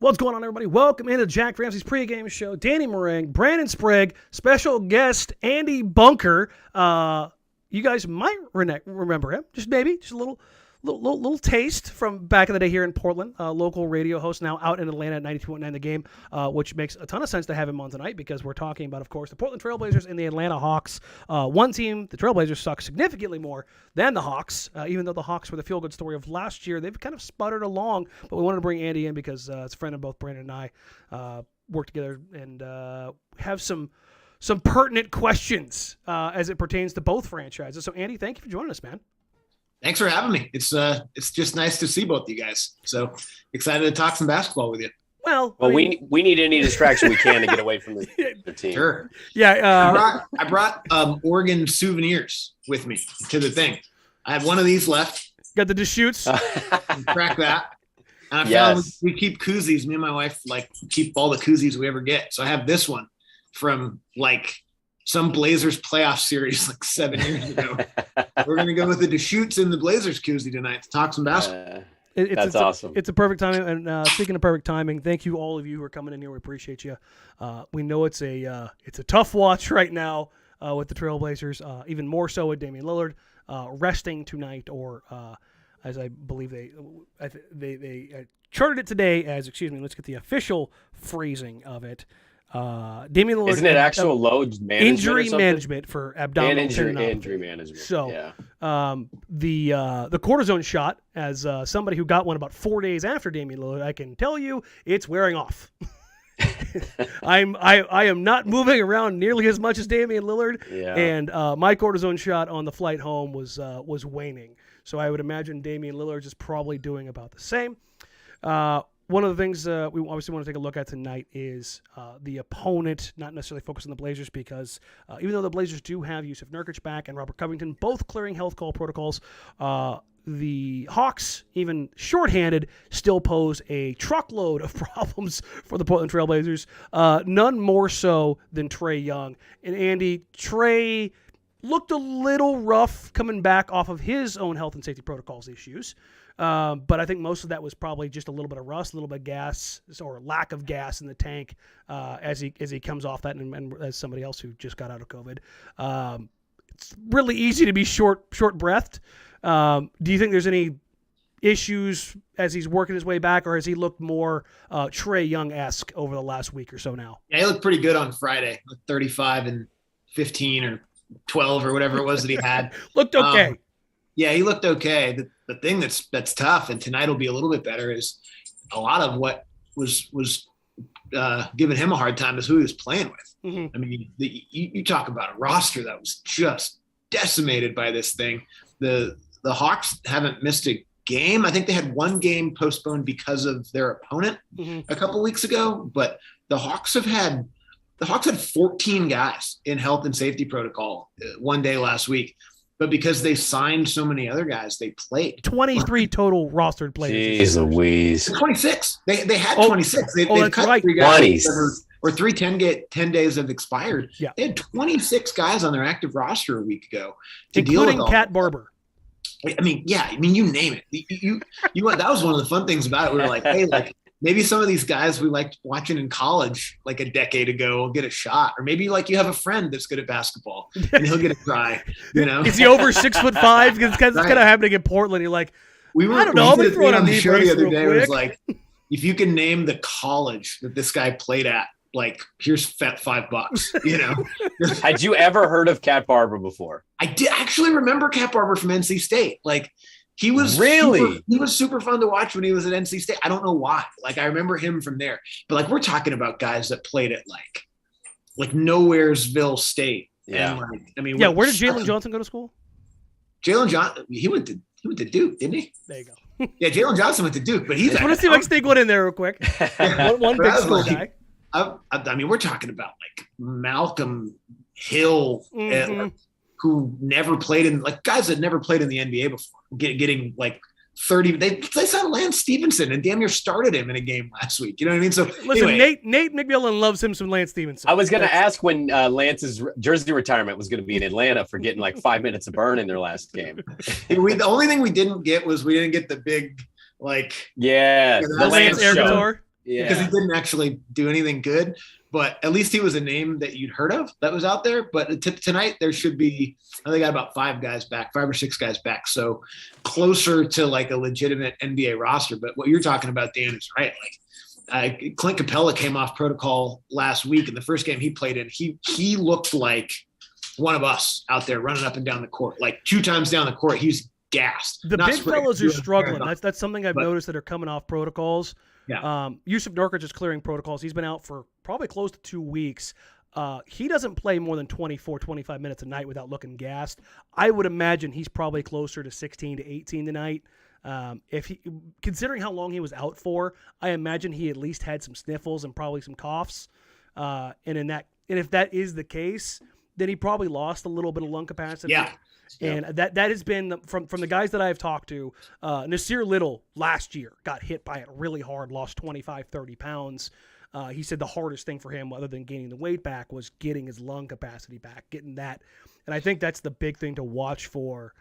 What's going on, everybody? Welcome into Jack Ramsay's pregame show. Danny Marang, Brandon Sprague, special guest Andy Bunker. You guys might remember him, just maybe, just a little taste from back in the day here in Portland. Local radio host now out in Atlanta at 92.9 The Game, which makes a ton of sense to have him on tonight because we're talking about, of course, the Portland Trailblazers and the Atlanta Hawks. One team, the Trailblazers, suck significantly more than the Hawks, even though the Hawks were the feel-good story of last year. They've kind of sputtered along, but we wanted to bring Andy in because it's a friend of both Brandon and I, work together and have some pertinent questions as it pertains to both franchises. So, Andy, thank you for joining us, man. Thanks for having me. It's just nice to see both you guys. So excited to talk some basketball with you. Well, we need any distraction we can to get away from the team. Sure. Yeah. I brought Oregon souvenirs with me to the thing. I had one of these left. Got the Deschutes. Crack that. And I found we keep koozies. Me and my wife keep all the koozies we ever get. So I have this one from some Blazers playoff series 7 years ago. We're going to go with the Deschutes in the Blazers koozie tonight to talk some basketball. That's awesome. It's a perfect timing. And speaking of perfect timing, thank you all of you who are coming in here. We appreciate you. We know it's a tough watch right now with the Trailblazers, even more so with Damian Lillard resting tonight, or as I believe they charted it today as, let's get the official phrasing of it. Damian Lillard, isn't it actual load management? Injury management for abdominal injury management. So, yeah. The cortisone shot, as somebody who got one about 4 days after Damian Lillard, I can tell you it's wearing off. I am not moving around nearly as much as Damian Lillard, and my cortisone shot on the flight home was waning. So I would imagine Damian Lillard is probably doing about the same. One of the things we obviously want to take a look at tonight is the opponent, not necessarily focused on the Blazers, because even though the Blazers do have Yusuf Nurkic back and Robert Covington both clearing health call protocols, the Hawks, even shorthanded, still pose a truckload of problems for the Portland Trailblazers, none more so than Trae Young. And Andy, Trae looked a little rough coming back off of his own health and safety protocols issues. But I think most of that was probably just a little bit of rust, a little bit of gas, or lack of gas in the tank as he comes off that, and as somebody else who just got out of COVID. It's really easy to be short-breathed. Do you think there's any issues as he's working his way back, or has he looked more Trae Young-esque over the last week or so now? Yeah, he looked pretty good on Friday, 35 and 15 or 12 or whatever it was that he had. Looked okay. Yeah, he looked okay. The thing that's tough, and tonight will be a little bit better, is a lot of what was giving him a hard time is who he was playing with. Mm-hmm. I mean, you talk about a roster that was just decimated by this thing. The Hawks haven't missed a game. I think they had one game postponed because of their opponent a couple weeks ago, but the Hawks had 14 guys in health and safety protocol one day last week. But because they signed so many other guys, they played. 23 total rostered players. Jeez Louise. 26. They had 26. They've cut right. 3 guys or 10 days have expired. Yeah. They had 26 guys on their active roster a week ago. Including Cat Barber. I mean, you name it. You that was one of the fun things about it. We were like, hey, maybe some of these guys we liked watching in college a decade ago will get a shot. Or maybe you have a friend that's good at basketball and he'll get a try, Is he over 6'5"? Because it's kind of happening in Portland. You're like, I don't know. I'll be throwing on the show the other day. It was if you can name the college that this guy played at, here's $5, Had you ever heard of Cat Barber before? I did actually remember Cat Barber from NC State. He was super fun to watch when he was at NC State. I don't know why. I remember him from there. But we're talking about guys that played at Nowheresville State. Yeah. And, where did Jalen Johnson go to school? Jalen Johnson, he went to Duke, didn't he? There you go. Yeah, Jalen Johnson went to Duke, but he's. I want to see if I can sneak one in there real quick. one big school guy. We're talking about Malcolm Hill. Who never played in guys that never played in the NBA before, getting 30. They signed Lance Stevenson and damn near started him in a game last week. You know what I mean? So listen, anyway. Nate McMillan loves him some Lance Stevenson. I was going to ask when Lance's jersey retirement was going to be in Atlanta for getting 5 minutes of burn in their last game. The only thing we didn't get was the big the Lance Air Couture. because he didn't actually do anything good, but at least he was a name that you'd heard of that was out there. But tonight there should be, I think, I got about 5 or 6 guys back. So closer to like a legitimate NBA roster. But what you're talking about, Dan, is right. Like Clint Capella came off protocol last week, and the first game he played in, he looked like one of us out there running up and down the court, like 2 times down the court. He's gassed. The big fellas are struggling. That's something I've noticed that are coming off protocols. Yeah. Yusuf Nurkic is clearing protocols. He's been out for probably close to 2 weeks. He doesn't play more than 24, 25 minutes a night without looking gassed. I would imagine he's probably closer to 16 to 18 tonight. Considering how long he was out for, I imagine he at least had some sniffles and probably some coughs. And if that is the case, then he probably lost a little bit of lung capacity. Yeah. And that has been from the guys that I've talked to. Nasir Little last year got hit by it really hard, lost 25, 30 pounds. He said the hardest thing for him, other than gaining the weight back, was getting his lung capacity back, getting that. And I think that's the big thing to watch for.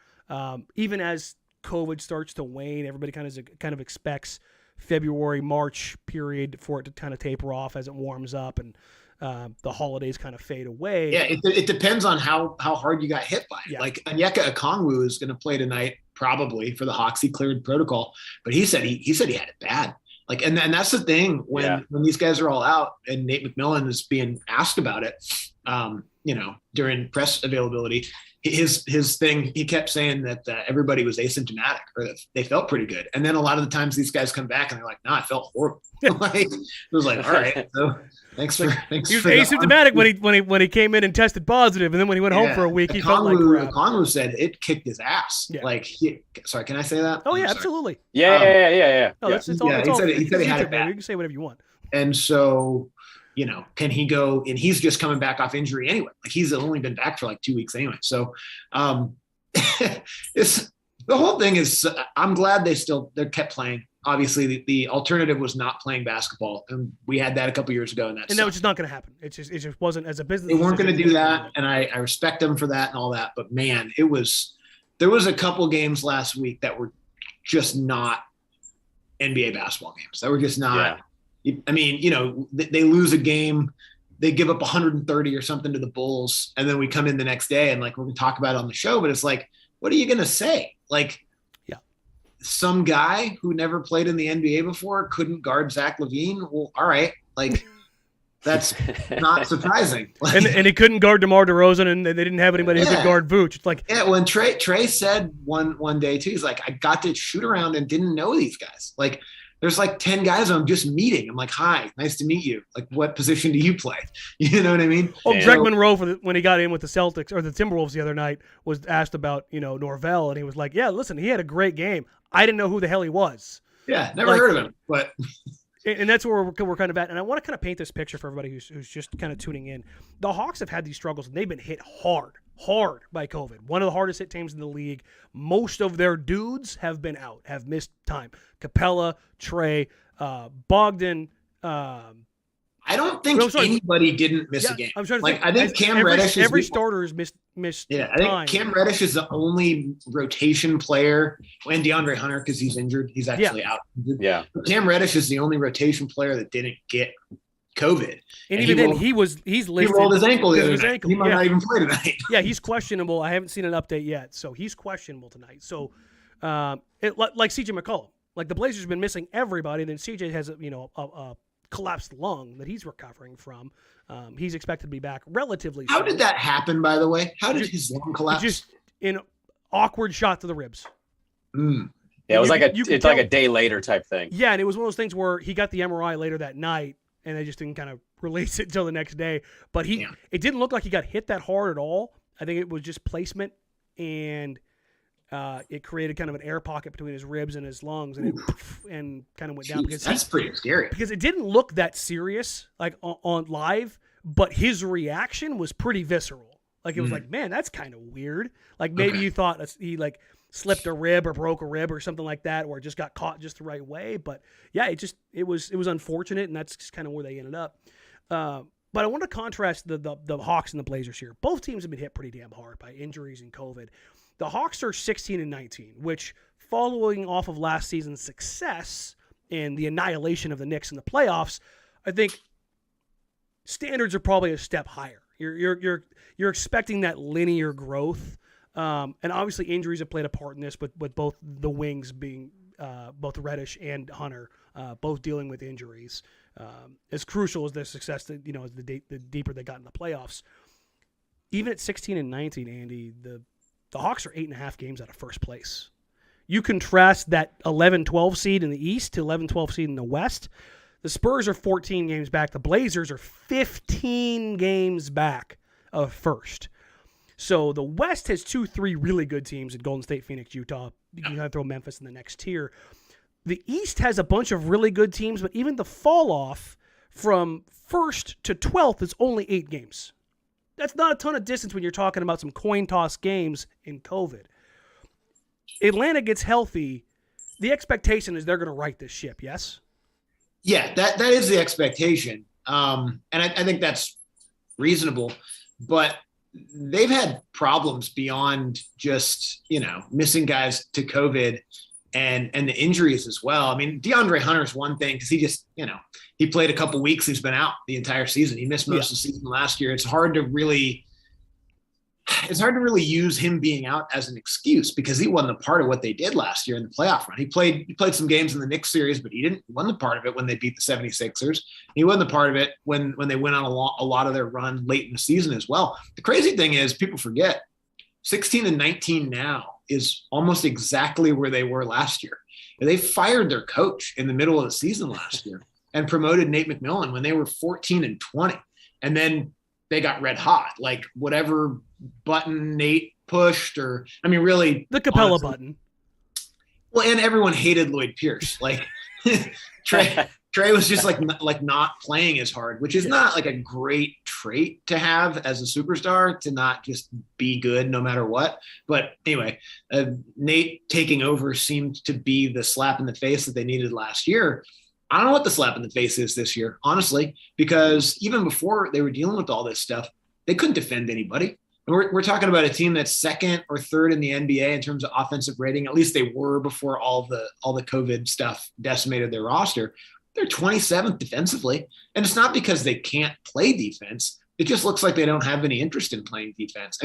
Even as COVID starts to wane, everybody kind of expects February, March period for it to kind of taper off as it warms up and the holidays kind of fade away. Yeah, it depends on how hard you got hit by it. Yeah. Like Onyeka Okongwu is going to play tonight probably for the Hawks. He cleared protocol, but he said he had it bad. Like, and that's the thing when these guys are all out and Nate McMillan is being asked about it, during press availability. His thing, he kept saying that everybody was asymptomatic or that they felt pretty good. And then a lot of the times these guys come back and they're like, "No, I felt horrible." Like, it was like, all right, so thanks. He was asymptomatic when he came in and tested positive, and then when he went home for a week, he felt like crap. Okongwu said it kicked his ass. Yeah. Like, sorry, can I say that? Oh yeah, absolutely. Yeah. No, it's all. He said he had it bad. You can say whatever you want. And so, can he go? And he's just coming back off injury anyway. Like, he's only been back for like 2 weeks anyway. So, the whole thing is, I'm glad they kept playing. Obviously, the alternative was not playing basketball, and we had that a couple years ago, and that was just not going to happen. It just wasn't as a business. They weren't going to do that, and I respect them for that and all that. But man, there was a couple games last week that were just not NBA basketball games. That were just not. Yeah. I mean, they lose a game, they give up 130 or something to the Bulls, and then we come in the next day and like we're going to talk about it on the show. But it's like, what are you going to say? Like, some guy who never played in the NBA before couldn't guard Zach LaVine. Well, all right. Like, that's not surprising. Like, and he couldn't guard DeMar DeRozan, and they didn't have anybody who could guard Vooch. It's like, when Trae said one day too, he's like, I got to shoot around and didn't know these guys. Like, there's like 10 guys I'm just meeting. I'm like, hi, nice to meet you. Like, what position do you play? You know what I mean? Well, Greg Monroe, when he got in with the Celtics or the Timberwolves the other night, was asked about, Norvell, and he was like, yeah, listen, he had a great game. I didn't know who the hell he was. Yeah, never heard of him. But and that's where we're kind of at. And I want to kind of paint this picture for everybody who's just kind of tuning in. The Hawks have had these struggles, and they've been hit hard by COVID. One of the hardest hit teams in the league. Most of their dudes have been out, have missed time. Capella, Trae, Bogdan. I don't think anybody didn't miss a game. I'm trying to think. I think Cam Reddish every starter's missed. Yeah, I think Cam Reddish is the only rotation player, and DeAndre Hunter, because he's injured. He's actually out. Yeah. But Cam Reddish is the only rotation player that didn't get COVID. And even then, he's listed. He rolled his ankle the other night. He might not even play tonight. Yeah, he's questionable. I haven't seen an update yet, so he's questionable tonight. So, like CJ McCollum, like the Blazers have been missing everybody. Then CJ has a collapsed lung that he's recovering from. He's expected to be back relatively soon. How did that happen, by the way? How did his lung collapse? Just an awkward shot to the ribs. Mm. Yeah, it was like a day later type thing. Yeah, and it was one of those things where he got the MRI later that night, and they just didn't kind of release it until the next day. But it didn't look like he got hit that hard at all. I think it was just placement, and it created kind of an air pocket between his ribs and his lungs, and and kind of went down. Because that's pretty scary. Because it didn't look that serious, like on live, but his reaction was pretty visceral. Like, it was like, man, that's kind of weird. Like, maybe you thought he like slipped a rib or broke a rib or something like that, or just got caught just the right way. But yeah, it was unfortunate, and that's just kind of where they ended up. But I want to contrast the Hawks and the Blazers here. Both teams have been hit pretty damn hard by injuries and COVID. The Hawks are 16-19, which, following off of last season's success and the annihilation of the Knicks in the playoffs, I think standards are probably a step higher. You're expecting that linear growth, and obviously injuries have played a part in this, with both the wings being both Reddish and Hunter both dealing with injuries. As crucial as their success, as the deeper they got in the playoffs. Even at 16 and 19, Andy, the Hawks are 8.5 games out of first place. You contrast that 11-12 seed in the East to 11-12 seed in the West. The Spurs are 14 games back. The Blazers are 15 games back of first. So the West has 2-3 really good teams in Golden State, Phoenix, Utah. You can kind of throw Memphis in the next tier. The East has a bunch of really good teams, but even the fall off from first to 12th is only 8 games. That's not a ton of distance when you're talking about some coin toss games in COVID. Atlanta gets healthy. The expectation is they're going to right this ship, yes? Yeah, that is the expectation. And I think that's reasonable. But they've had problems beyond just, missing guys to COVID and the injuries as well. I mean, DeAndre Hunter's one thing because he just, he played a couple weeks. He's been out the entire season. He missed most of the season last year. It's hard to really use him being out as an excuse because he wasn't a part of what they did last year in the playoff run. He played some games in the Knicks series, but he wasn't a part of it when they beat the 76ers. He wasn't a part of it when they went on a lot of their run late in the season as well. The crazy thing is people forget 16 and 19 now is almost exactly where they were last year. And they fired their coach in the middle of the season last year and promoted Nate McMillan when they were 14 and 20. And then they got red hot, like whatever button Nate pushed really the Capella button. Well, and everyone hated Lloyd Pierce. Like Trae was just like not playing as hard, which is not like a great trait to have as a superstar, to not just be good no matter what. But anyway, Nate taking over seemed to be the slap in the face that they needed last year. I don't know what the slap in the face is this year, honestly, because even before they were dealing with all this stuff, they couldn't defend anybody. And we're talking about a team that's second or third in the NBA in terms of offensive rating. At least they were before all the COVID stuff decimated their roster. They're 27th defensively. And it's not because they can't play defense. It just looks like they don't have any interest in playing defense.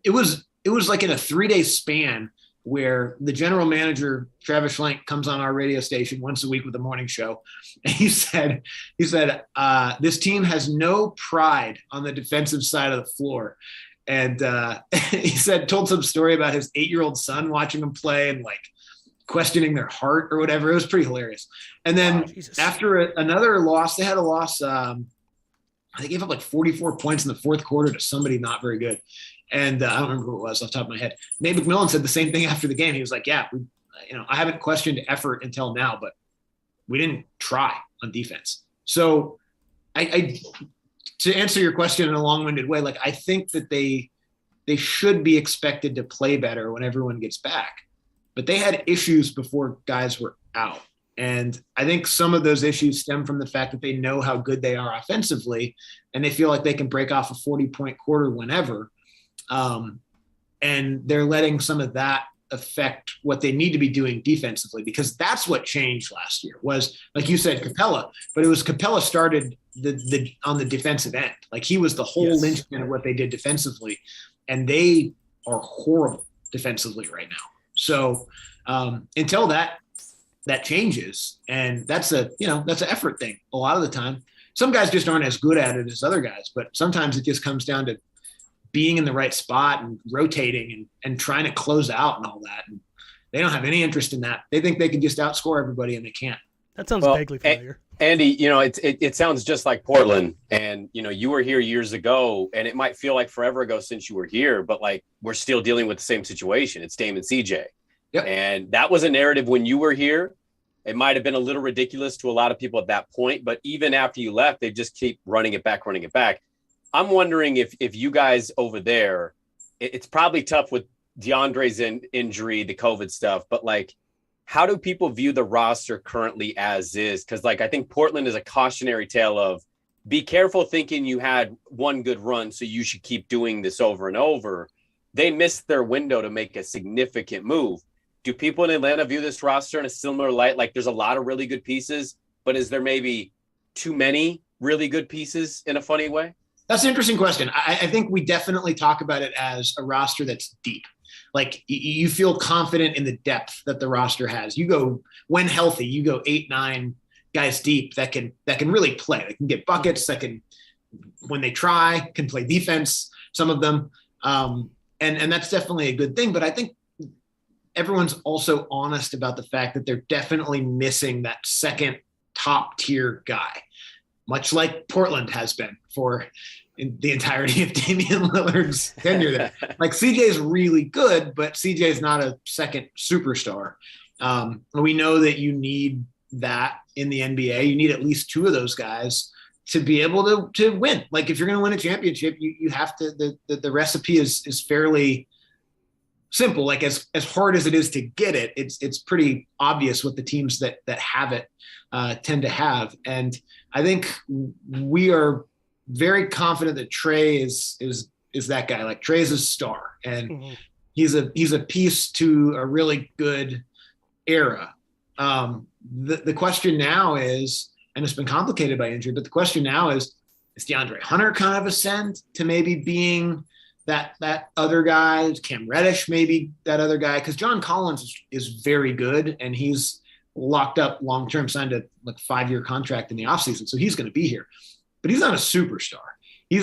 It was like in a 3-day span where the general manager, Travis Schlenk, comes on our radio station once a week with a morning show. And he said, this team has no pride on the defensive side of the floor. And he told some story about his 8-year-old son watching him play and like questioning their heart or whatever. It was pretty hilarious. And then after another loss, they had a loss. They gave up like 44 points in the fourth quarter to somebody not very good. And I don't remember who it was off the top of my head. Nate McMillan said the same thing after the game. He was like, I haven't questioned effort until now, but we didn't try on defense. So I to answer your question in a long-winded way, like I think that they should be expected to play better when everyone gets back, but they had issues before guys were out. And I think some of those issues stem from the fact that they know how good they are offensively and they feel like they can break off a 40-point quarter whenever. And they're letting some of that affect what they need to be doing defensively, because that's what changed last year was, like you said, Capella, but it was Capella started on the defensive end. Like he was the whole linchpin of what they did defensively, and they are horrible defensively right now. So until that changes, and that's an effort thing a lot of the time. Some guys just aren't as good at it as other guys, but sometimes it just comes down to being in the right spot and rotating and trying to close out and all that. And they don't have any interest in that. They think they can just outscore everybody, and they can't. That sounds vaguely familiar. Andy, it sounds just like Portland. And, you were here years ago, and it might feel like forever ago since you were here, but like we're still dealing with the same situation. It's Dame and CJ. Yep. And that was a narrative when you were here. It might have been a little ridiculous to a lot of people at that point, but even after you left, they just keep running it back. I'm wondering if you guys over there, it's probably tough with DeAndre's injury, the COVID stuff, but like, how do people view the roster currently as is? Because like, I think Portland is a cautionary tale of be careful thinking you had one good run, so you should keep doing this over and over. They missed their window to make a significant move. do people in Atlanta view this roster in a similar light? Like there's a lot of really good pieces, but is there maybe too many really good pieces in a funny way? That's an interesting question. I think we definitely talk about it as a roster that's deep. Like you feel confident in the depth that the roster has. You go, when healthy, you go 8-9 guys deep that can really play. They can get buckets, that can, when they try, can play defense, some of them. And that's definitely a good thing. But I think everyone's also honest about the fact that they're definitely missing that second top tier guy, much like Portland has been for the entirety of Damian Lillard's tenure there. Like CJ is really good, but CJ is not a second superstar. We know that you need that in the NBA. You need at least two of those guys to be able to win. Like if you're going to win a championship, you have to, the recipe is fairly simple. Like as hard as it is to get it, it's pretty obvious what the teams that have it tend to have. And I think we are very confident that Trae is that guy. Like Trae is a star, and he's a piece to a really good era. The question now is, and it's been complicated by injury, but the question now is DeAndre Hunter kind of ascend to maybe being that other guy? Is Cam Reddish maybe that other guy? Because John Collins is very good, and he's locked up long-term, signed a 5-year contract in the offseason, so he's going to be here. But he's not a superstar. He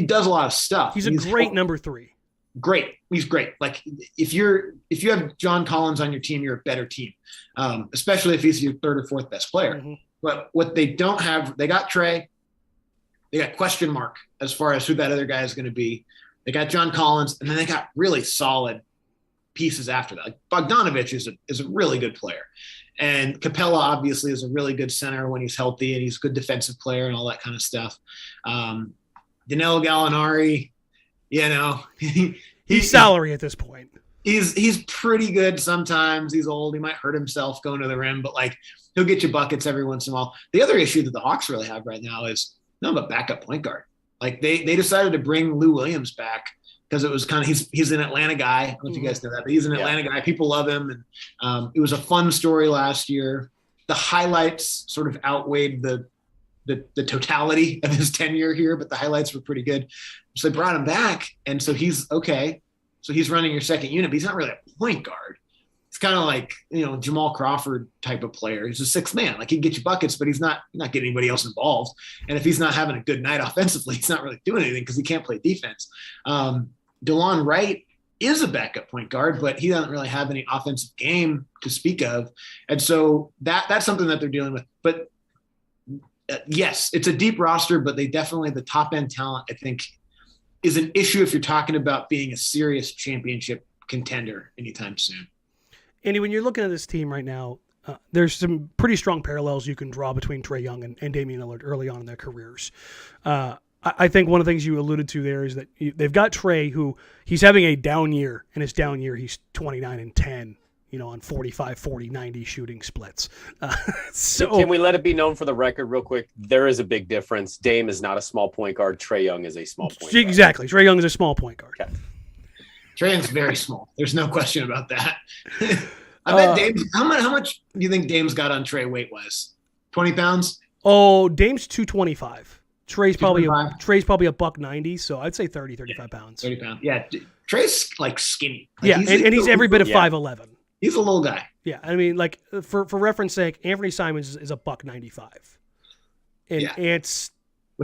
does a lot of stuff. He's a great number 3. Great. He's great. Like if you have John Collins on your team, you're a better team, especially if he's your third or fourth best player. Mm-hmm. But what they don't have, they got Trae. They got question mark as far as who that other guy is going to be. They got John Collins, and then they got really solid pieces after that. Like Bogdanovich is a really good player. And Capella obviously is a really good center when he's healthy, and he's a good defensive player and all that kind of stuff. Danilo Gallinari, he's salary at this point. He's pretty good sometimes. He's old. He might hurt himself going to the rim, but he'll get you buckets every once in a while. The other issue that the Hawks really have right now is not a backup point guard. Like they decided to bring Lou Williams back because it was kind of he's an Atlanta guy. I don't know if you guys know that, but he's an Atlanta guy. People love him, and it was a fun story last year. The highlights sort of outweighed the totality of his tenure here, but the highlights were pretty good. So they brought him back, and so he's okay. So he's running your second unit, but he's not really a point guard. It's kind of like, Jamal Crawford type of player. He's a sixth man. Like, he can get you buckets, but he's not getting anybody else involved. And if he's not having a good night offensively, he's not really doing anything because he can't play defense. DeLon Wright is a backup point guard, but he doesn't really have any offensive game to speak of. And so that's something that they're dealing with. But yes, it's a deep roster, but they definitely, the top end talent, I think, is an issue if you're talking about being a serious championship contender anytime soon. Andy, when you're looking at this team right now, there's some pretty strong parallels you can draw between Trae Young and Damian Lillard early on in their careers. I think one of the things you alluded to there is that they've got Trae, who he's having a down year. In his down year, he's 29-10, on 45, 40, 90 shooting splits. So can we let it be known for the record real quick? There is a big difference. Dame is not a small point guard. Trae Young is a small point guard. Exactly. Trae Young is a small point guard. Okay. Trae Young's very small. There's no question about that. I bet Dame's, how much do you think Dame's got on Trae weight-wise? 20 pounds? Oh, Dame's 225. Trae's probably a $190, so I'd say 35 pounds. 30 pounds. Yeah. Trae's skinny. He's every bit of 5'11". He's a little guy. Yeah, I mean, for reference sake, Anthony Simons is a $195, and it's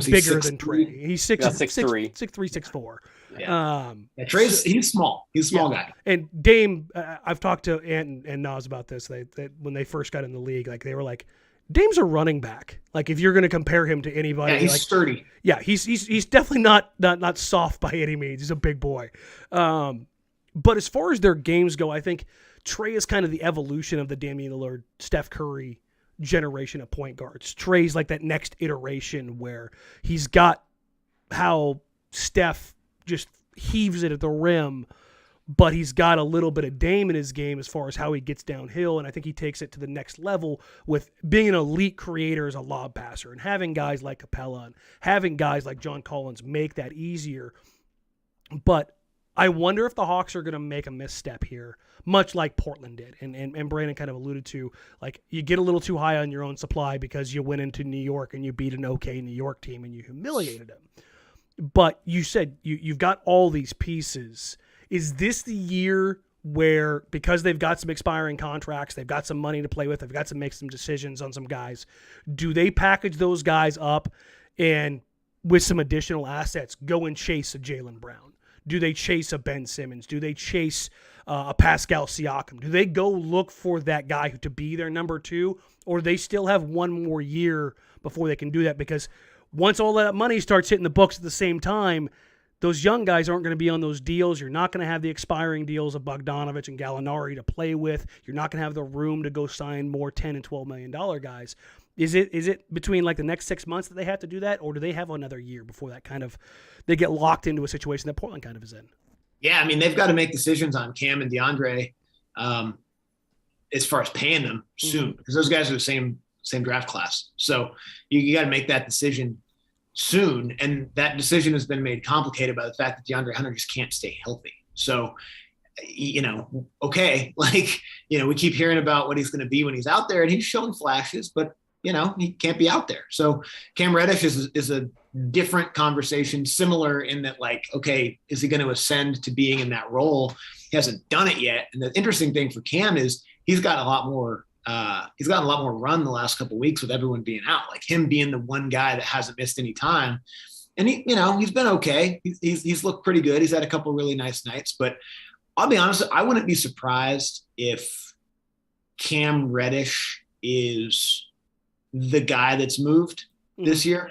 bigger than Trae. He's 6'3", 6'4". Yeah. Trae's he's small. He's a small guy. And Dame, I've talked to Ant and Nas about this. They when they first got in the league, they were like, Dame's a running back. Like, if you're going to compare him to anybody, yeah, he's sturdy. Yeah, he's definitely not soft by any means. He's a big boy. But as far as their games go, I think Trae is kind of the evolution of the Damian Lillard, Steph Curry generation of point guards. Trae's like that next iteration where he's got how Steph just heaves it at the rim, but he's got a little bit of Dame in his game as far as how he gets downhill, and I think he takes it to the next level with being an elite creator as a lob passer and having guys like Capella and having guys like John Collins make that easier. But I wonder if the Hawks are going to make a misstep here, much like Portland did. And Brandon kind of alluded to, like, you get a little too high on your own supply because you went into New York and you beat an okay New York team and you humiliated them. But you said you've got all these pieces. Is this the year where, because they've got some expiring contracts, they've got some money to play with, they've got to make some decisions on some guys, do they package those guys up and with some additional assets go and chase a Jaylen Brown? Do they chase a Ben Simmons? Do they chase a Pascal Siakam? Do they go look for that guy to be their number 2? Or do they still have one more year before they can do that? Because once all that money starts hitting the books at the same time, those young guys aren't going to be on those deals. You're not going to have the expiring deals of Bogdanovich and Gallinari to play with. You're not going to have the room to go sign more $10 and $12 million guys. Is it between like the next 6 months that they have to do that, or do they have another year before that kind of they get locked into a situation that Portland kind of is in? Yeah, I mean, they've got to make decisions on Cam and DeAndre as far as paying them soon, because those guys are the same draft class. So you got to make that decision soon, and that decision has been made complicated by the fact that DeAndre Hunter just can't stay healthy. So, okay, we keep hearing about what he's going to be when he's out there, and he's showing flashes, but he can't be out there. So Cam Reddish is a different conversation, similar in that, okay, is he going to ascend to being in that role? He hasn't done it yet. And the interesting thing for Cam is he's gotten a lot more run the last couple of weeks with everyone being out, like him being the one guy that hasn't missed any time. And he's been okay. He's looked pretty good. He's had a couple of really nice nights, but I'll be honest, I wouldn't be surprised if Cam Reddish is the guy that's moved this year.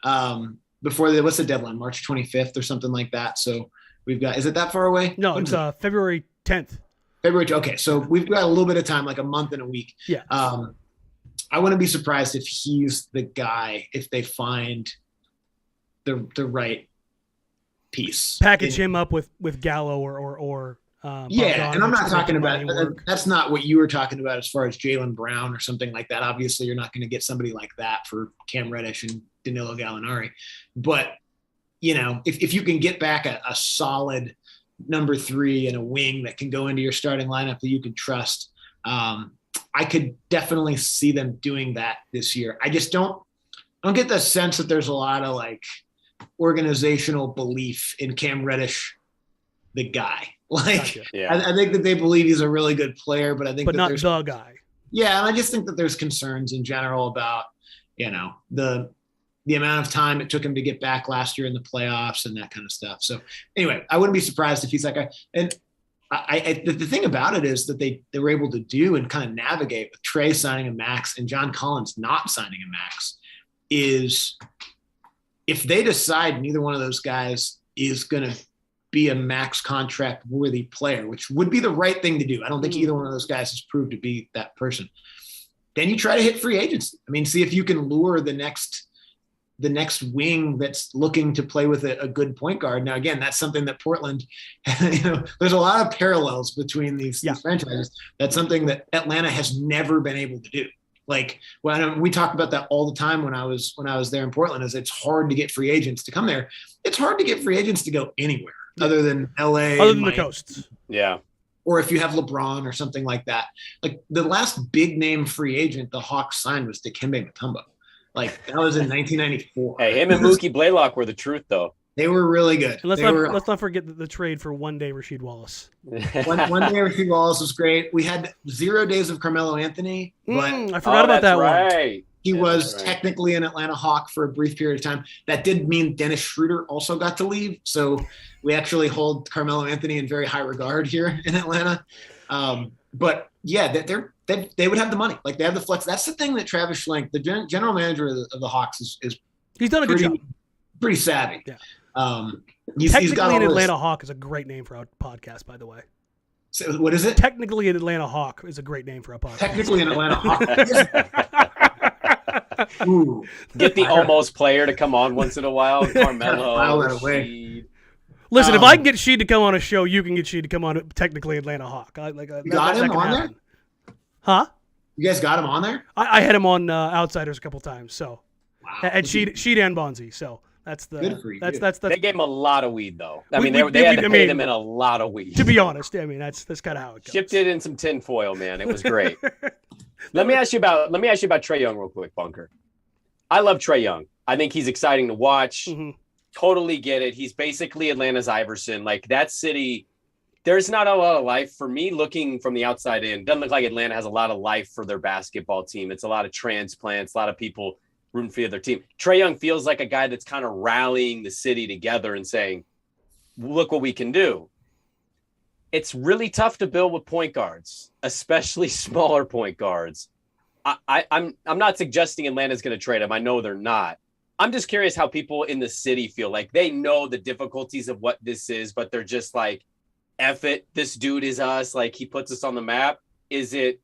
Before what's the deadline? March 25th or something like that. So we've got, is it that far away? No, it's February 10th. Okay. So we've got a little bit of time, like a month and a week. Yeah. I wouldn't be surprised if he's the guy, if they find the right piece. Package him up with Gallo or yeah, and I'm not talking about that's not what you were talking about as far as Jaylen Brown or something like that. Obviously, you're not going to get somebody like that for Cam Reddish and Danilo Gallinari. But, if you can get back a solid number 3 and a wing that can go into your starting lineup that you can trust, I could definitely see them doing that this year. I just don't get the sense that there's a lot of organizational belief in Cam Reddish, the guy. Gotcha. Yeah. I think that they believe he's a really good player, but I think not the guy. Yeah, and I just think that there's concerns in general about, the amount of time it took him to get back last year in the playoffs and that kind of stuff. So anyway, I wouldn't be surprised if he's the thing about it is that they were able to do and kind of navigate with Trae signing a max and John Collins not signing a max is if they decide neither one of those guys is going to be a max contract worthy player, which would be the right thing to do. I don't think either one of those guys has proved to be that person. Then you try to hit free agency. I mean, see if you can lure the next wing that's looking to play with a good point guard. Now, again, that's something that Portland, there's a lot of parallels between these franchises. That's something that Atlanta has never been able to do. We talked about that all the time when I was there in Portland, is it's hard to get free agents to come there. It's hard to get free agents to go anywhere other than LA. Other than the coasts. Yeah. Or if you have LeBron or something like that. The last big name free agent the Hawks signed was Dikembe Mutombo. That was in 1994. Hey, him and Mookie Blaylock were the truth, though. They were really good. And let's not forget the trade for one day Rasheed Wallace. one day Rasheed Wallace was great. We had 0 days of Carmelo Anthony, but I forgot about that one. He was technically an Atlanta Hawk for a brief period of time. That did mean Dennis Schroeder also got to leave. So we actually hold Carmelo Anthony in very high regard here in Atlanta. But yeah, they would have the money. They have the flex. That's the thing that Travis Schlenk, the general manager of the Hawks, is he's done a good job. Pretty savvy. Yeah. He's got an Atlanta Hawk is a great name for our podcast, by the way. So what is it? Technically an Atlanta Hawk is a great name for a podcast. Technically an Atlanta Hawk. Ooh. Get the almost player to come on once in a while. Carmelo. Listen, if I can get Sheed to come on a show, you can get Sheed to come on Technically Atlanta Hawk. You got him on there? Huh? You guys got him on there? I had him on Outsiders a couple times. So, wow. And Sheed and Bonzi. So That's the Good for you. that's They gave him a lot of weed, though. I We- mean, we- they had we- to I pay mean, them in a lot of weed. to be honest. I mean, that's kind of how it goes. Shipped it in some tin foil, man. It was great. Let me ask you about Trae Young real quick, Bunker. I love Trae Young. I think he's exciting to watch. Mm-hmm. Totally get it. He's basically Atlanta's Iverson. Like, that city, there's not a lot of life for me looking from the outside in. Doesn't look like Atlanta has a lot of life for their basketball team. It's a lot of transplants, a lot of people rooting for the other team. Trae Young feels like a guy that's kind of rallying the city together and saying, look what we can do. It's really tough to build with point guards, especially smaller point guards. I'm not suggesting Atlanta's going to trade him. I know they're not. I'm just curious how people in the city feel. Like, they know the difficulties of what this is, but they're just like, F it, this dude is us. Like, he puts us on the map. Is it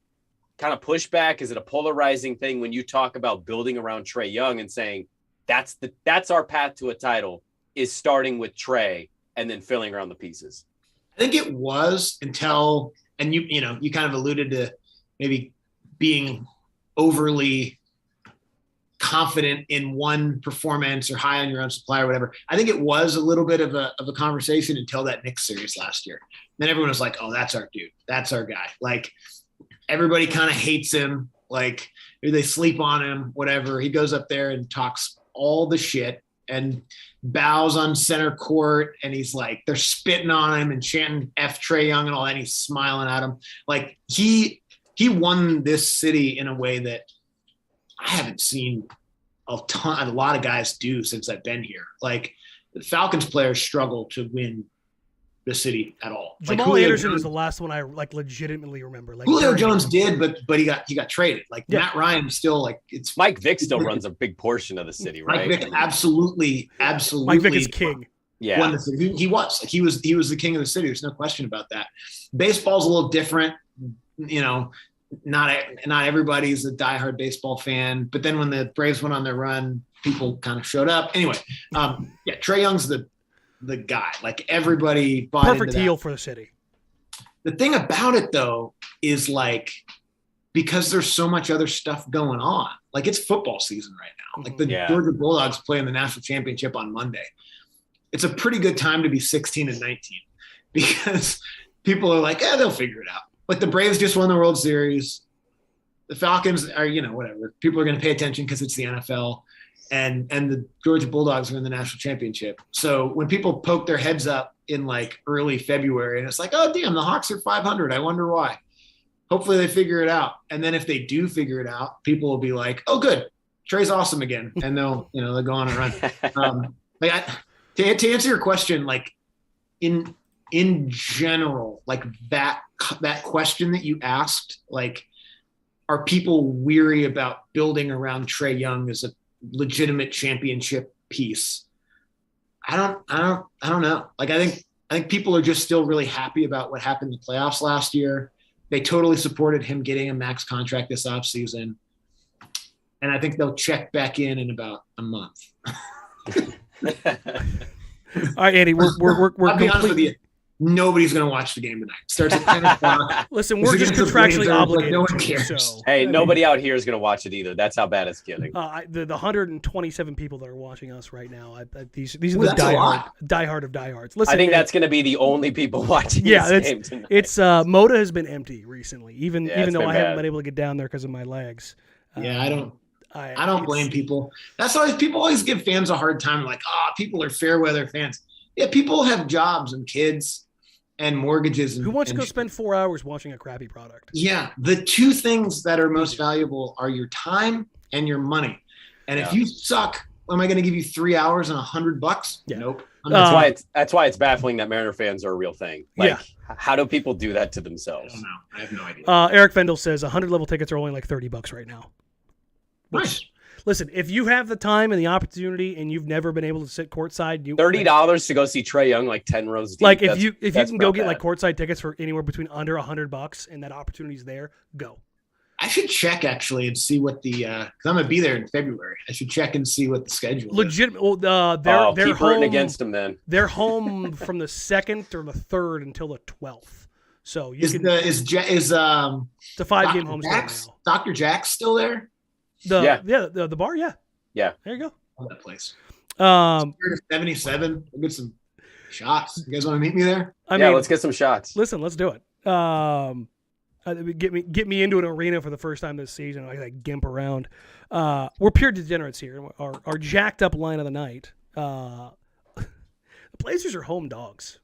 kind of pushback? Is it a polarizing thing when you talk about building around Trae Young and saying that's our path to a title, is starting with Trae and then filling around the pieces? I think it was until, and you kind of alluded to maybe being overly confident in one performance or high on your own supply or whatever. I think it was a little bit of a conversation until that Knicks series last year. Then everyone was like, oh, that's our dude. That's our guy. Like, everybody kind of hates him. Like, they sleep on him, whatever. He goes up there and talks all the shit and bows on center court. And he's like, they're spitting on him and chanting F Trae Young and all that. And he's smiling at him. Like, he won this city in a way that I haven't seen a lot of guys do since I've been here. Like, the Falcons players struggle to win the city at all. Jamal Anderson is the last one I legitimately remember. Like, Julio Jones did, but he got traded. Like, yeah. Matt Ryan still, like, it's Mike Vick still runs a big portion of the city, right? Mike Vick absolutely. Mike Vick is king. Yeah, won the city. He was like, he was the king of the city. There's no question about that. Baseball's a little different, Not everybody's a diehard baseball fan, but then when the Braves went on their run, people kind of showed up. Anyway, Trae Young's the guy. Like, everybody bought perfect into heel that. for the city. The thing about it, though, is like, because there's so much other stuff going on. Like, it's football season right now. Like, the Georgia Bulldogs play in the national championship on Monday. It's a pretty good time to be 16 and 19 because people are like, they'll figure it out. Like, the Braves just won the World Series. The Falcons are, whatever. People are going to pay attention because it's the NFL. And the Georgia Bulldogs are in the national championship. So when people poke their heads up in like early February and it's like, oh, damn, the Hawks are 500. I wonder why. Hopefully they figure it out. And then if they do figure it out, people will be like, oh, good. Trae's awesome again. And they'll go on a run. To answer your question, like, in general, like, that question that you asked, like, are people weary about building around Trae Young as a legitimate championship piece? I don't know. Like, I think people are just still really happy about what happened in the playoffs last year. They totally supported him getting a max contract this offseason. And I think they'll check back in about a month. All right, Andy, we're I'll be honest with you. Nobody's going to watch the game tonight. It starts at 10 o'clock. Listen, we're just contractually obligated. No one cares. So. Hey, nobody out here is going to watch it either. That's how bad it's getting. The 127 people that are watching us right now, these are the diehard of diehards. Listen, I think that's going to be the only people watching this game tonight. It's Moda has been empty recently, even though I haven't been able to get down there because of my legs. I don't blame people. That's always, people always give fans a hard time. Like, people are fair weather fans. Yeah, people have jobs and kids and mortgages. Who wants to go spend 4 hours watching a crappy product? Yeah, the two things that are most valuable are your time and your money. And if you suck, am I going to give you 3 hours and $100? Yeah. Nope. That's why it's baffling that Mariner fans are a real thing. Like, how do people do that to themselves? I don't know. I have no idea. Eric Vendel says 100 level tickets are only like $30 right now. Nice. Listen, if you have the time and the opportunity and you've never been able to sit courtside, $30 to go see Trae Young, like 10 rows deep. Like, if you can go get like courtside tickets for anywhere between under $100 and that opportunity's there, go. I should check actually and see what the because I'm gonna be there in February. I should check and see what the schedule is. Legitimate. Well, they're keep home against them then. They're home from the 2nd or the 3rd until the 12th. So it's a 5-game homestand now. Dr. Jack's still there? The bar, yeah. Yeah. There you go. Love that place. Here to 77. We'll get some shots. You guys want to meet me there? I mean, let's get some shots. Listen, let's do it. Get me into an arena for the first time this season. I like gimp around. We're pure degenerates here. Our jacked up line of the night. The Blazers are home dogs.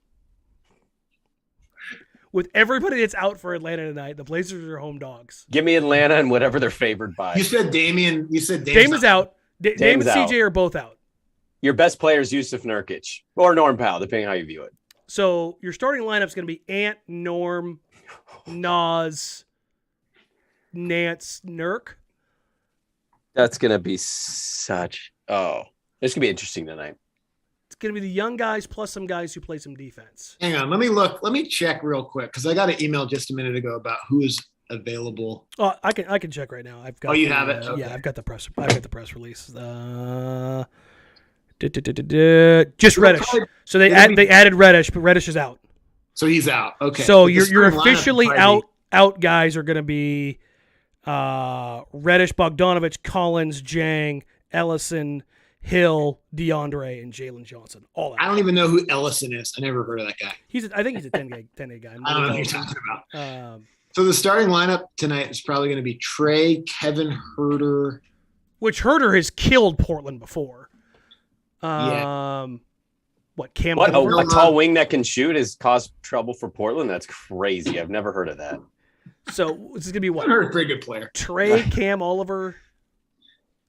With everybody that's out for Atlanta tonight, the Blazers are home dogs. Give me Atlanta and whatever they're favored by. You said Damian. You said Dame is out. Dame and out. CJ are both out. Your best player is Yusuf Nurkic or Norm Powell, depending on how you view it. So your starting lineup is going to be Ant, Norm, Nas, Nance, Nurk. That's going to be it's going to be interesting tonight. It's going to be the young guys plus some guys who play some defense. Hang on. Let me look. Let me check real quick because I got an email just a minute ago about who is available. Oh, I can check right now. I've got. Oh, you have it? Okay. Yeah, I've got the press. I've got the press release. Just Reddish. So they added Reddish, but Reddish is out. So he's out. Okay. So your officially out guys are going to be Reddish, Bogdanovich, Collins, Jang, Ellison, Hill, DeAndre, and Jalen Johnson. All out. I don't even know who Ellison is. I never heard of that guy. I think he's a 10 guy. I don't know who you're talking about. So the starting lineup tonight is probably going to be Trae, Kevin Huerter. Which Huerter has killed Portland before. Yeah. What, Cam? What, a tall wing that can shoot has caused trouble for Portland? That's crazy. I've never heard of that. So this is going to be what? Huerter's a pretty good player. Trae, Cam, Oliver,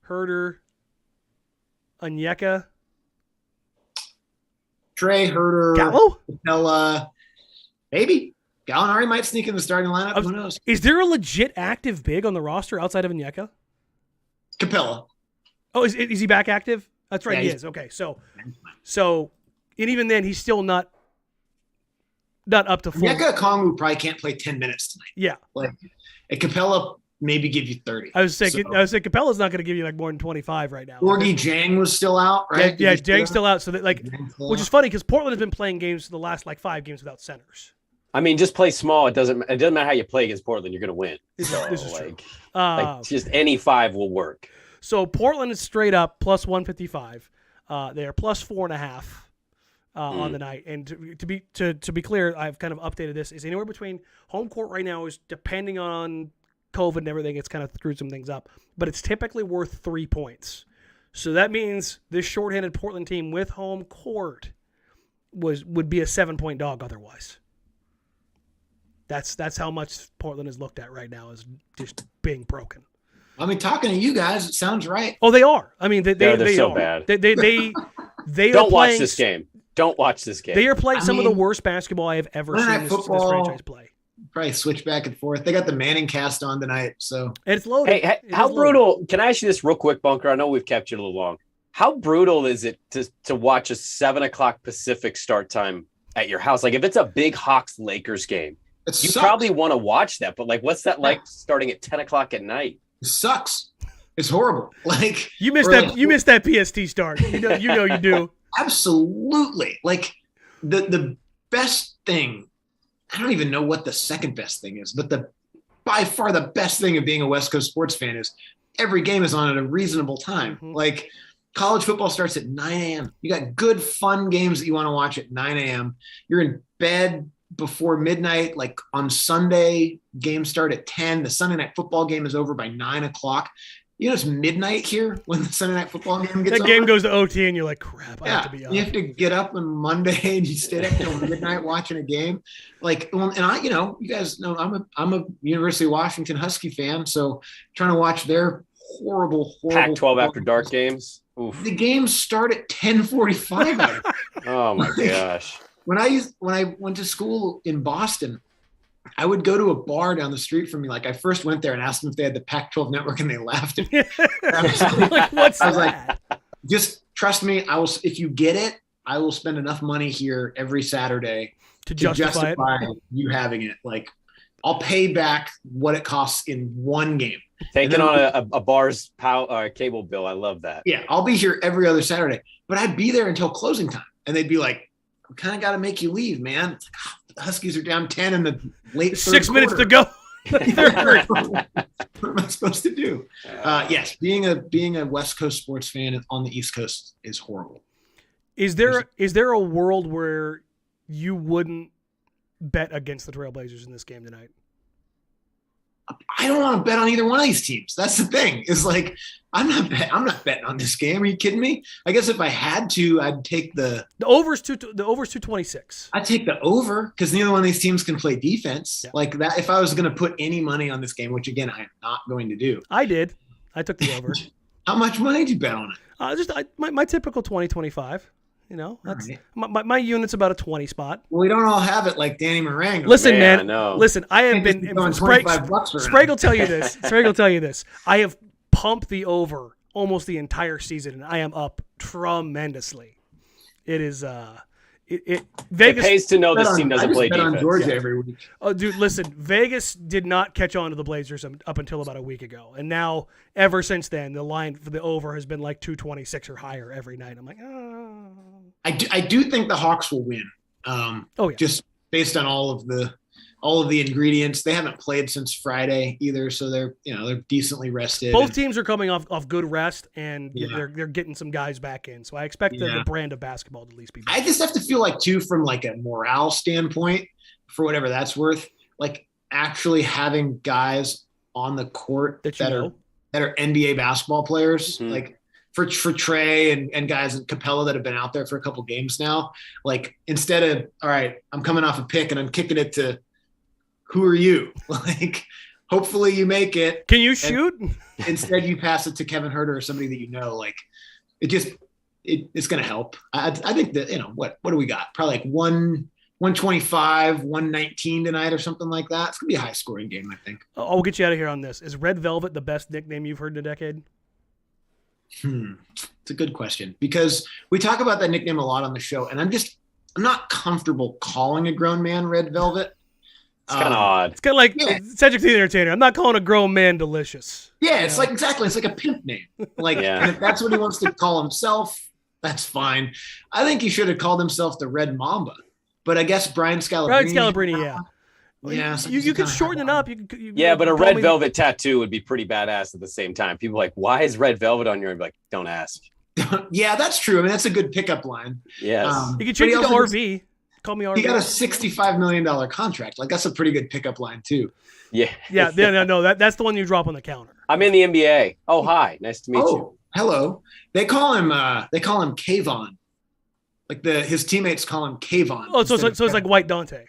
Huerter, Onyeka. Trae, Huerter. Gallo? Capella. Maybe. Gallinari might sneak in the starting lineup. Who knows? Is there a legit active big on the roster outside of Onyeka? Capella. Oh, is he back active? That's right, Yeah, he is. Okay, so, and even then, he's still not up to full. Onyeka Okongwu probably can't play 10 minutes tonight. Yeah, like a Capella maybe give you 30. I was saying Capella's not going to give you like more than 25 right now. Gorgie Jang was still out, right? Yeah, Jang's still out. So that which is funny because Portland has been playing games for the last like 5 games without centers. I mean, just play small. It doesn't matter how you play against Portland. You're going to win. This is true. Just any 5 will work. So Portland is straight up plus 155. They are plus 4.5 on the night. And to be clear, I've kind of updated this. Is anywhere between home court right now is depending on COVID and everything. It's kind of screwed some things up, but it's typically worth 3 points. So that means this shorthanded Portland team with home court would be a 7-point dog otherwise. That's how much Portland is looked at right now as just being broken. I mean, talking to you guys, it sounds right. Oh, they are. I mean, they're so are. bad. They don't watch this game. Don't watch this game. They are playing some of the worst basketball I have ever seen this franchise play. Probably switch back and forth. They got the Manning cast on tonight, so and it's loaded. Hey, how brutal? Can I ask you this real quick, Bunker? I know we've kept you a little long. How brutal is it to watch a 7:00 Pacific start time at your house? Like if it's a big Hawks Lakers game, you probably want to watch that. But like, what's that like starting at 10:00 at night? It sucks. It's horrible. Like you missed that. You missed that PST start. You know you do. Absolutely. Like the best thing. I don't even know what the second best thing is, but by far the best thing of being a West Coast sports fan is every game is on at a reasonable time. Mm-hmm. Like college football starts at 9 a.m. You got good, fun games that you want to watch at 9 a.m. You're in bed before midnight. Like on Sunday, games start at 10. The Sunday night football game is over by 9 o'clock. You know, it's midnight here when the Sunday night football game gets over. That game goes to OT and you're like, crap, I have to be up. You have to get up on Monday and you stay up till midnight watching a game. Like, and I, you guys know I'm a University of Washington Husky fan. So trying to watch their horrible Pac-12 after dark games. Oof. The games start at 10:45. Oh my gosh. When I went to school in Boston, I would go to a bar down the street from me. Like I first went there and asked them if they had the Pac-12 network and they laughed at me. I was like, just trust me. If you get it, I will spend enough money here every Saturday to justify you having it. Like I'll pay back what it costs in one game. Taking on a bar's cable bill. I love that. Yeah. I'll be here every other Saturday, but I'd be there until closing time. And they'd be like, we kind of got to make you leave, man. It's like, the Huskies are down 10 in the late 6 minutes quarter. to go. They're hurt. What am I supposed to do? Yes, being a West Coast sports fan on the East Coast is horrible. Is there a world where you wouldn't bet against the Trailblazers in this game tonight? I don't want to bet on either one of these teams. That's the thing. Is like I'm not betting on this game. Are you kidding me? I guess if I had to, I'd take the over's 226. I'd take the over because neither one of these teams can play defense like that. If I was going to put any money on this game, which again I am not going to do, I did. I took the over. How much money did you bet on it? My typical 20-25. You know, that's right. my unit's about a 20 spot. Well, we don't all have it like Danny Marang. Listen, man. No. Listen, I have been. Sprague will tell you this. Sprague will tell you this. I have pumped the over almost the entire season, and I am up tremendously. It is. Vegas it pays to know this team doesn't play defense. On Georgia every week. Oh, dude, listen. Vegas did not catch on to the Blazers up until about a week ago, and now ever since then, the line for the over has been like 226 or higher every night. I'm like, oh. I do think the Hawks will win. Just based on all of the ingredients. They haven't played since Friday either, so they're decently rested. Both teams are coming off good rest, and they're getting some guys back in. So I expect the brand of basketball to at least be better. I just have to feel like too, from like a morale standpoint, for whatever that's worth, like actually having guys on the court that are NBA basketball players, like. For Trae and guys in Capella that have been out there for a couple games now, like instead of, all right, I'm coming off a pick and I'm kicking it to who are you? Like, hopefully you make it. Can you shoot? Instead you pass it to Kevin Huerter or somebody that you know, like it's going to help. I think that, what do we got? Probably like 125, 119 tonight or something like that. It's going to be a high scoring game, I think. I'll get you out of here on this. Is Red Velvet the best nickname you've heard in a decade? It's a good question because we talk about that nickname a lot on the show, and I'm not comfortable calling a grown man Red Velvet. It's kind of odd. It's kind of like Cedric the Entertainer. I'm not calling a grown man Delicious. Yeah, it's like exactly. It's like a pimp name. Like, and if that's what he wants to call himself, that's fine. I think he should have called himself the Red Mamba, but I guess Brian Scalabrine. Yeah, you could shorten it up. But a red velvet tattoo would be pretty badass at the same time. People are like, why is red velvet on your? Like, don't ask. Yeah, that's true. I mean, that's a good pickup line. Yes, you can change it to RV. Call me RV. He got a $65 million contract. Like, that's a pretty good pickup line too. Yeah. No. That's the one you drop on the counter. I'm in the NBA. Oh, hi, nice to meet you. Hello. They call him Kayvon. Like his teammates call him Kayvon. Oh, so it's like White Dante.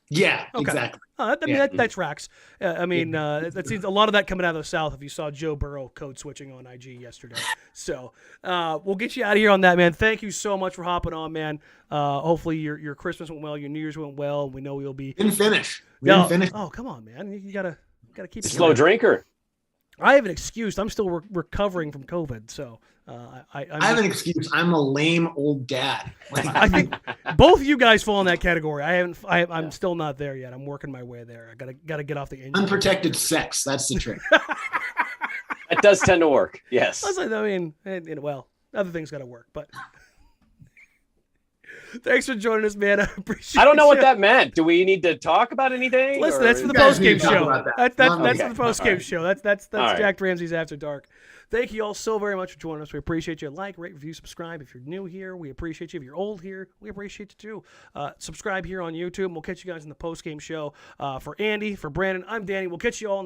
Yeah, exactly. That tracks. That seems a lot of that coming out of the South. If you saw Joe Burrow code switching on IG yesterday, so we'll get you out of here on that, man. Thank you so much for hopping on, man. Hopefully your Christmas went well, your New Year's went well. We know you'll be. Didn't finish. Didn't finish. Oh, come on, man. You gotta keep it slow drinker. I have an excuse. I'm still recovering from COVID, so I have an excuse. I'm a lame old dad. I think both of you guys fall in that category. I'm still not there yet. I'm working my way there. I gotta get off the injury. Unprotected sex. That's the trick. It does tend to work. Yes. Other things got to work, but. Thanks for joining us, man. I appreciate it. I don't know what that meant. Do we need to talk about anything? Listen, that's for the post-game show. That's for the post-game show. That's Jack Ramsay's After Dark. Thank you all so very much for joining us. We appreciate you. Like, rate, review, subscribe. If you're new here, we appreciate you. If you're old here, we appreciate you too. Subscribe here on YouTube, and we'll catch you guys in the post-game show. For Andy, for Brandon, I'm Danny. We'll catch you all in the